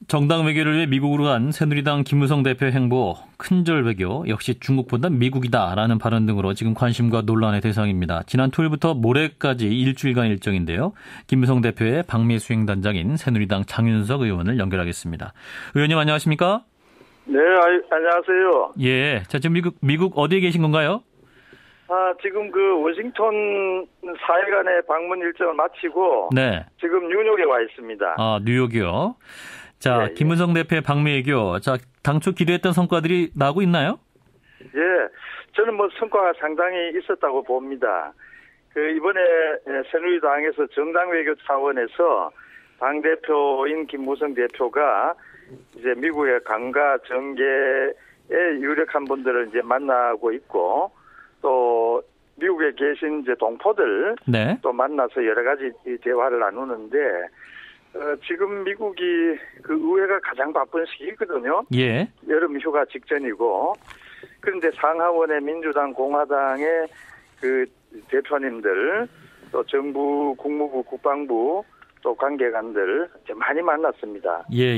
정당 외교를 위해 미국으로 간 새누리당 김무성 대표의 행보, 큰절 외교, 역시 중국보다 미국이다라는 발언 등으로 지금 관심과 논란의 대상입니다. 지난 토요일부터 모레까지 일주일간 일정인데요. 김무성 대표의 방미 수행단장인 새누리당 장윤석 의원을 연결하겠습니다. 의원님 안녕하십니까? 네, 안녕하세요. 예, 자 지금 미국 어디에 계신 건가요? 지금 그 워싱턴 사회간의 방문 일정을 마치고 네. 지금 뉴욕에 와 있습니다. 뉴욕이요. 자, 예. 김무성 대표의 방미 외교. 자, 당초 기대했던 성과들이 나오고 있나요? 예, 저는 뭐 성과가 상당히 있었다고 봅니다. 이번에 새누리당에서 정당 외교 차원에서 당 대표인 김무성 대표가 이제 미국의 강가 정계에 유력한 분들을 이제 만나고 있고 또 미국에 계신 이제 동포들 네. 또 만나서 여러 가지 대화를 나누는데 지금 미국이 그 의회가 가장 바쁜 시기거든요. 예. 여름 휴가 직전이고 그런데 상하원의 민주당, 공화당의 그 대표님들 또 정부, 국무부, 국방부 또 관계관들 이제 많이 만났습니다. 예.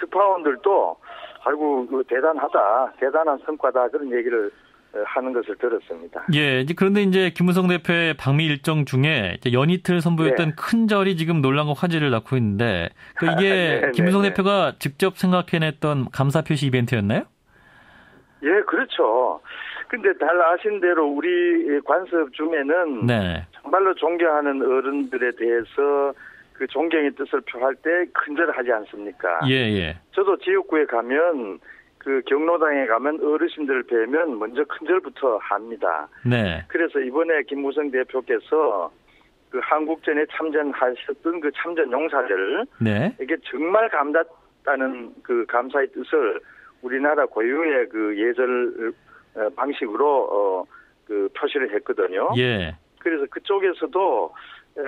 특파원들도 아이고 대단하다, 대단한 성과다 그런 얘기를 하는 것을 들었습니다. 예, 그런데 이제 김무성 대표의 방미 일정 중에 이제 연이틀 선보였던 큰절이 지금 논란과 화제를 낳고 있는데 이게 김무성 대표가 직접 생각해냈던 감사 표시 이벤트였나요? 예, 그렇죠. 근데 잘 아신 대로 우리 관습 중에는 정말로 존경하는 어른들에 대해서 그 존경의 뜻을 표할 때 큰절을 하지 않습니까? 예. 저도 지역구에 가면 그 경로당에 가면 어르신들을 뵈면 먼저 큰절부터 합니다. 네. 그래서 이번에 김무성 대표께서 그 한국전에 참전하셨던 그 참전 용사들 이게 정말 감닿다는 그 감사의 뜻을 우리나라 고유의 그 예절 방식으로 그 표시를 했거든요. 예. 그래서 그쪽에서도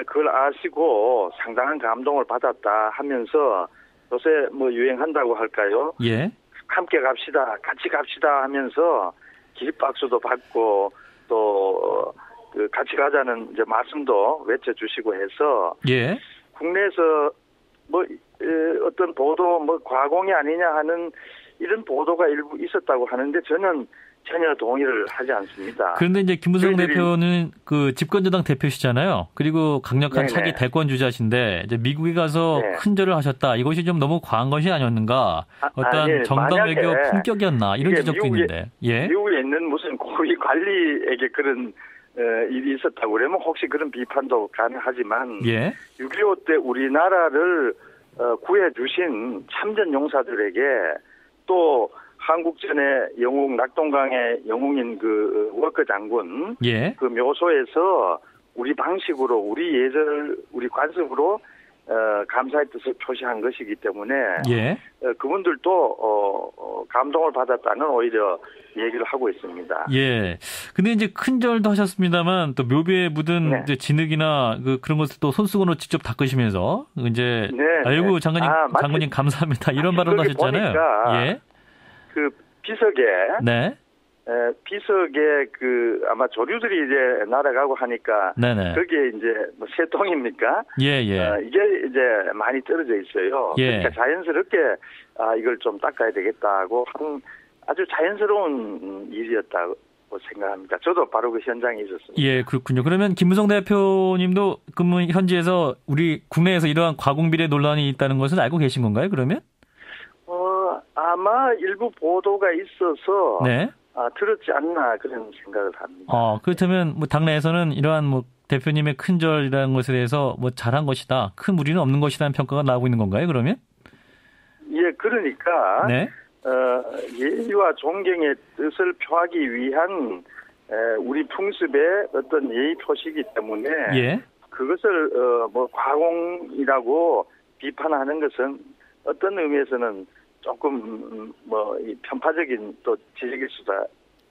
그걸 아시고 상당한 감동을 받았다 하면서 요새 뭐 유행한다고 할까요? 예. 함께 갑시다, 같이 갑시다 하면서 기립박수도 받고 또 그 같이 가자는 이제 말씀도 외쳐주시고 해서 국내에서 뭐 어떤 보도 뭐 과공이 아니냐 하는 이런 보도가 일부 있었다고 하는데 저는 전혀 동의를 하지 않습니다. 그런데 이제 김무성 대표는 그 집권여당 대표시잖아요. 그리고 강력한 차기 대권 주자신데 이제 미국에 가서 큰절을 하셨다. 이것이 좀 너무 과한 것이 아니었는가? 어떤 정당 외교 품격이었나? 이런 지적도 있는데. 미국에 있는 무슨 고위 관리에게 그런 일이 있었다고 그러면 혹시 그런 비판도 가능하지만 6.25 때 우리나라를 구해주신 참전 용사들에게 또 한국전의 영웅 낙동강의 영웅인 그 워커 장군 그 묘소에서 우리 방식으로 우리 예절 우리 관습으로 감사의 뜻을 표시한 것이기 때문에 그분들도 감동을 받았다는 오히려 얘기를 하고 있습니다. 예. 근데 이제 큰절도 하셨습니다만 또 묘비에 묻은 이제 진흙이나 그런 것을 또 손수건으로 직접 닦으시면서 이제 아이고 장군님 감사합니다 이런 발언도 하셨잖아요. 그 비석에 비석에 그 아마 조류들이 이제 날아가고 하니까 거기에 이제 뭐 새똥입니까? 이게 이제 많이 떨어져 있어요. 그러니까 자연스럽게 이걸 좀 닦아야 되겠다고 한 아주 자연스러운 일이었다고 생각합니다. 저도 바로 그 현장에 있었습니다. 예, 그렇군요. 그러면 김무성 대표님도 근무 현지에서 우리 국내에서 이러한 과공비례 논란이 있다는 것을 알고 계신 건가요? 그러면? 아마 일부 보도가 있어서 들었지 않나 그런 생각을 합니다. 그렇다면 뭐 당내에서는 이러한 뭐 대표님의 큰절이라는 것에 대해서 뭐 잘한 것이다, 큰 무리는 없는 것이라는 평가가 나오고 있는 건가요? 그러면? 예, 그러니까 예의와 존경의 뜻을 표하기 위한 우리 풍습의 어떤 예의 표시이기 때문에 그것을 뭐 과공이라고 비판하는 것은 어떤 의미에서는 조금 뭐 편파적인 또 지적일 수도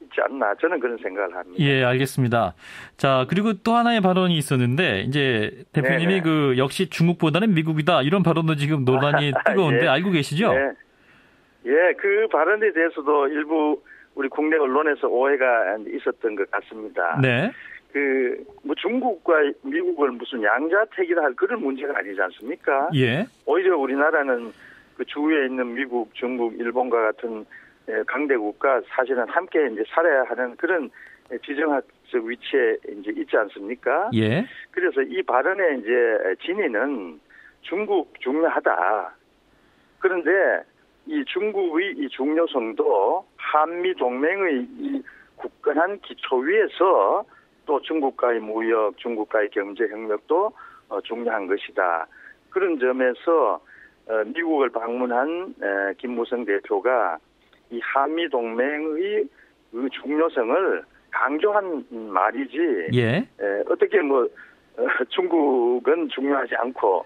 있지 않나 저는 그런 생각을 합니다. 예, 알겠습니다. 자, 그리고 또 하나의 발언이 있었는데 이제 대표님이 그 역시 중국보다는 미국이다 이런 발언도 지금 논란이 뜨거운데 알고 계시죠? 예, 그 발언에 대해서도 일부 우리 국내 언론에서 오해가 있었던 것 같습니다. 뭐 중국과 미국을 무슨 양자택일할 그런 문제가 아니지 않습니까? 오히려 우리나라는 그 주위에 있는 미국, 중국, 일본과 같은 강대국과 사실은 함께 이제 살아야 하는 그런 지정학적 위치에 이제 있지 않습니까? 예. 그래서 이 발언의 이제 진위는 중국 중요하다. 그런데 이 중국의 이 중요성도 한미 동맹의 이 굳건한 기초 위에서 또 중국과의 무역, 중국과의 경제 협력도 중요한 것이다. 그런 점에서 미국을 방문한 김무성 대표가 이 한미 동맹의 그 중요성을 강조한 말이지. 예. 어떻게 중국은 중요하지 않고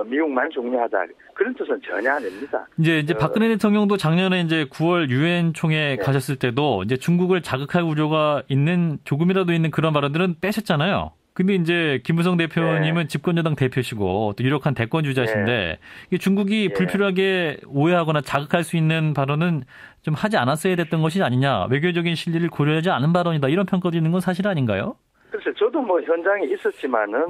미국만 중요하다. 그런 뜻은 전혀 아닙니다. 이제 박근혜 대통령도 작년에 이제 9월 유엔 총회 가셨을 때도 이제 중국을 자극할 우려가 있는 조금이라도 있는 그런 발언들은 빼셨잖아요. 근데 이제 김무성 대표님은 집권여당 대표시고 또 유력한 대권 주자신데 중국이 불필요하게 오해하거나 자극할 수 있는 발언은 좀 하지 않았어야 됐던 것이 아니냐. 외교적인 실리를 고려하지 않은 발언이다. 이런 평가도 있는 건 사실 아닌가요? 글쎄, 저도 현장에 있었지만은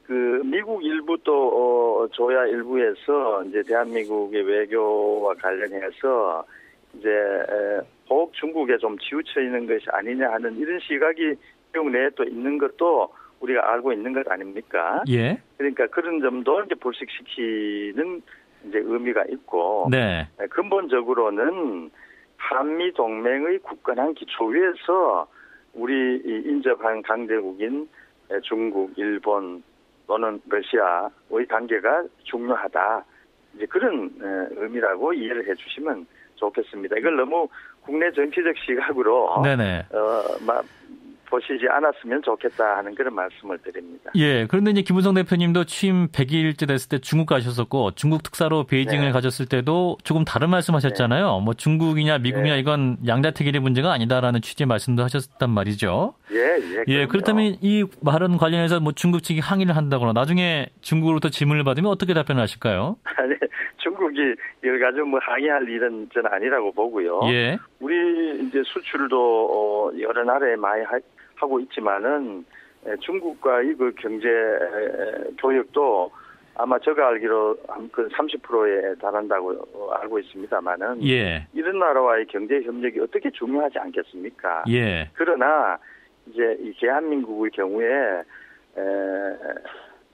그 미국 일부 또 조야 일부에서 이제 대한민국의 외교와 관련해서 이제 혹 중국에 좀 치우쳐 있는 것이 아니냐 하는 이런 시각이 미국 내에 또 있는 것도 우리가 알고 있는 것 아닙니까? 예. 그러니까 그런 점도 이제 불식시키는 이제 의미가 있고, 네. 근본적으로는 한미 동맹의 굳건한 기초 위에서 우리 인접한 강대국인 중국, 일본 또는 러시아의 관계가 중요하다. 이제 그런 의미라고 이해를 해주시면 좋겠습니다. 이걸 너무 국내 정치적 시각으로 보시지 않았으면 좋겠다 하는 그런 말씀을 드립니다. 예. 그런데 이제 김무성 대표님도 취임 100일째 됐을 때 중국 가셨었고 중국 특사로 베이징을 가셨을 때도 조금 다른 말씀하셨잖아요. 뭐 중국이냐 미국이냐 이건 양자택일의 문제가 아니다라는 취지의 말씀도 하셨단 말이죠. 예. 그렇다면 이 발언 관련해서 뭐 중국 측이 항의를 한다거나 나중에 중국으로부터 질문을 받으면 어떻게 답변하실까요? 아니, 중국이 이걸 가지고 항의할 일은 저는 아니라고 보고요. 예. 우리 이제 수출도 여러 나라에 많이 하고 있지만은 중국과의 그 경제 교역도 아마 제가 알기로 그 30%에 달한다고 알고 있습니다만은 이런 나라와의 경제 협력이 어떻게 중요하지 않겠습니까? 그러나 이제 이 대한민국의 경우에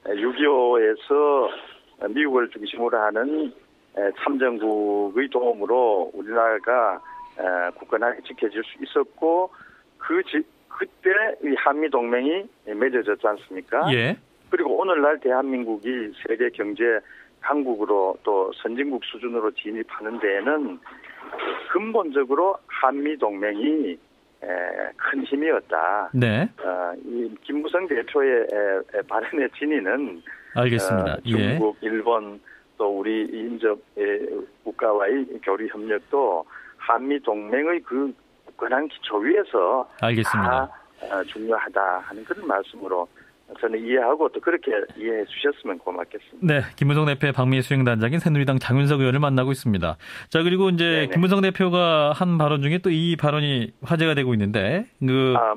6.25에서 미국을 중심으로 하는 참전국의 도움으로 우리나라가 굳건하게 지켜질 수 있었고 그때 이 한미 동맹이 맺어졌지 않습니까? 그리고 오늘날 대한민국이 세계 경제 강국으로 또 선진국 수준으로 진입하는 데에는 근본적으로 한미 동맹이 큰 힘이었다. 이 김무성 대표의 발언의 진위는 알겠습니다. 중국, 일본 또 우리 인접 국가와의 교류 협력도 한미 동맹의 그 굳건한 기초 위에서 알겠습니다. 다 중요하다 하는 그런 말씀으로 저는 이해하고 또 그렇게 이해해 주셨으면 고맙겠습니다. 네, 김무성 대표의 방미 수행단장인 새누리당 장윤석 의원을 만나고 있습니다. 자, 그리고 이제 김무성 대표가 한 발언 중에 또 이 발언이 화제가 되고 있는데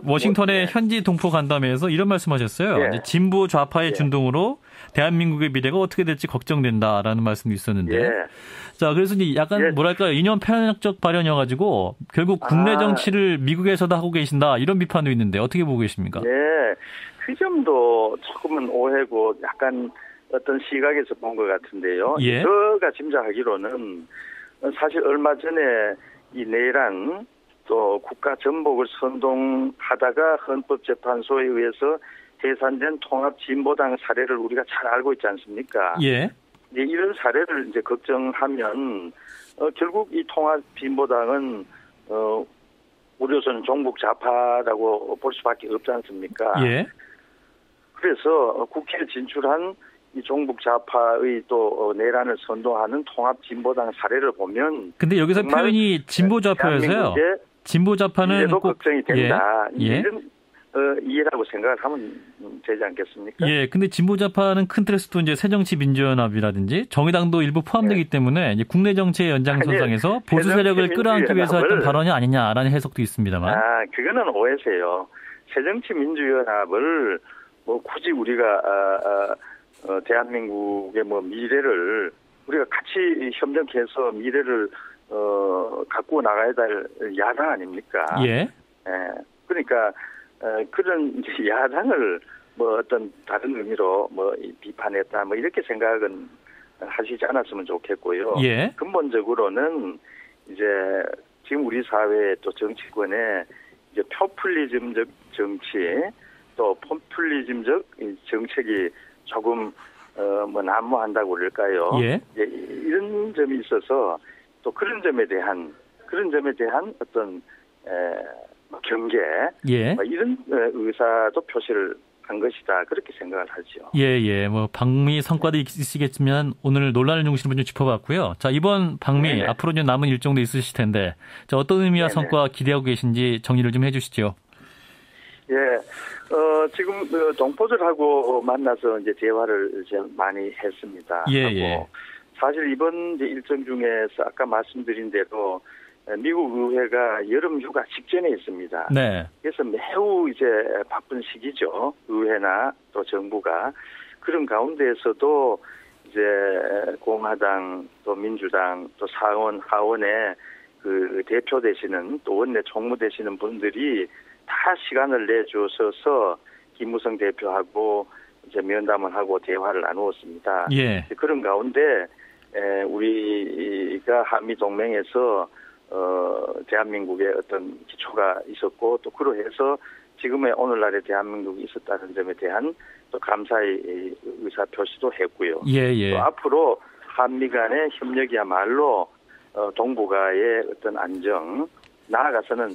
워싱턴의 현지 동포 간담회에서 이런 말씀하셨어요. 이제 진보 좌파의 준동으로 대한민국의 미래가 어떻게 될지 걱정된다라는 말씀도 있었는데 자, 그래서 이제 약간 뭐랄까요, 이념 편향적 발언이어가지고 결국 국내 정치를 미국에서도 하고 계신다 이런 비판도 있는데 어떻게 보고 계십니까? 그 점도 조금은 오해고 약간 어떤 시각에서 본 것 같은데요. 제가 짐작하기로는 사실 얼마 전에 이 내란 또 국가 전복을 선동하다가 헌법재판소에 의해서 해산된 통합진보당 사례를 우리가 잘 알고 있지 않습니까? 이런 사례를 이제 걱정하면 결국 이 통합진보당은 우려선 종북 좌파라고 볼 수밖에 없지 않습니까? 그래서 국회에 진출한 이 종북 좌파의 또 내란을 선동하는 통합진보당 사례를 보면 근데 여기서 표현이 진보 좌파여서요. 진보 좌파는 꼭 걱정이 된다. 이런 이해라고 생각을 하면 되지 않겠습니까? 근데 진보 좌파는 큰 틀에서도 이제 새정치민주연합이라든지 정의당도 일부 포함되기 때문에 이제 국내 정치의 연장선상에서 보수 세력을 끌어안기 위해서 했던 발언이 아니냐라는 해석도 있습니다만. 그거는 오해세요. 새정치민주연합을 뭐 굳이 우리가 대한민국의 미래를 우리가 같이 협력해서 미래를 갖고 나가야 될 야당 아닙니까? 예. 그러니까 그런 야당을 어떤 다른 의미로 비판했다 이렇게 생각은 하시지 않았으면 좋겠고요. 예. 근본적으로는 이제 지금 우리 사회 또 정치권에 이제 포퓰리즘적 정치 또 포퓰리즘적 정책이 조금 난무한다고 그럴까요? 예. 이런 점이 있어서 또 그런 점에 대한 어떤 경계 예. 이런 의사도 표시를 한 것이다 그렇게 생각을 하죠. 예. 방미 성과도 있으시겠지만 오늘 논란을 중심으로 좀 짚어봤고요. 자, 이번 방미 네네. 앞으로 좀 남은 일정도 있으실 텐데, 자, 어떤 의미와 네네. 성과 기대하고 계신지 정리를 좀 해주시죠. 예, 지금 동포들하고 만나서 이제 대화를 이제 많이 했습니다. 예. 사실 이번 이제 일정 중에서 아까 말씀드린 대로 미국 의회가 여름 휴가 직전에 있습니다. 네. 그래서 매우 이제 바쁜 시기죠. 의회나 또 정부가. 그런 가운데에서도 이제 공화당 또 민주당 또 상원 하원의 그 대표 되시는 또 원내 총무 되시는 분들이 다 시간을 내주셔서 김무성 대표하고 이제 면담을 하고 대화를 나누었습니다. 예. 그런 가운데 우리가 한미 동맹에서 대한민국의 어떤 기초가 있었고 또 그러해서 지금의 오늘날의 대한민국이 있었다는 점에 대한 또 감사의 의사 표시도 했고요. 예. 또 앞으로 한미 간의 협력이야말로 동북아의 어떤 안정, 나아가서는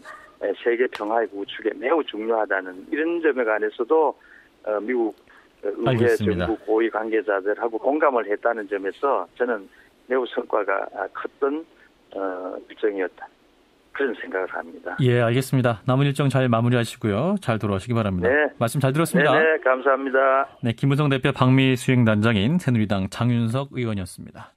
세계 평화의 구축에 매우 중요하다는 이런 점에 관해서도 미국 의회 정부 고위 관계자들하고 공감을 했다는 점에서 저는 매우 성과가 컸던 일정이었다. 그런 생각을 합니다. 예, 알겠습니다. 남은 일정 잘 마무리하시고요. 잘 돌아오시기 바랍니다. 네. 말씀 잘 들었습니다. 네, 감사합니다. 네, 김무성 대표 방미 수행단장인 새누리당 장윤석 의원이었습니다.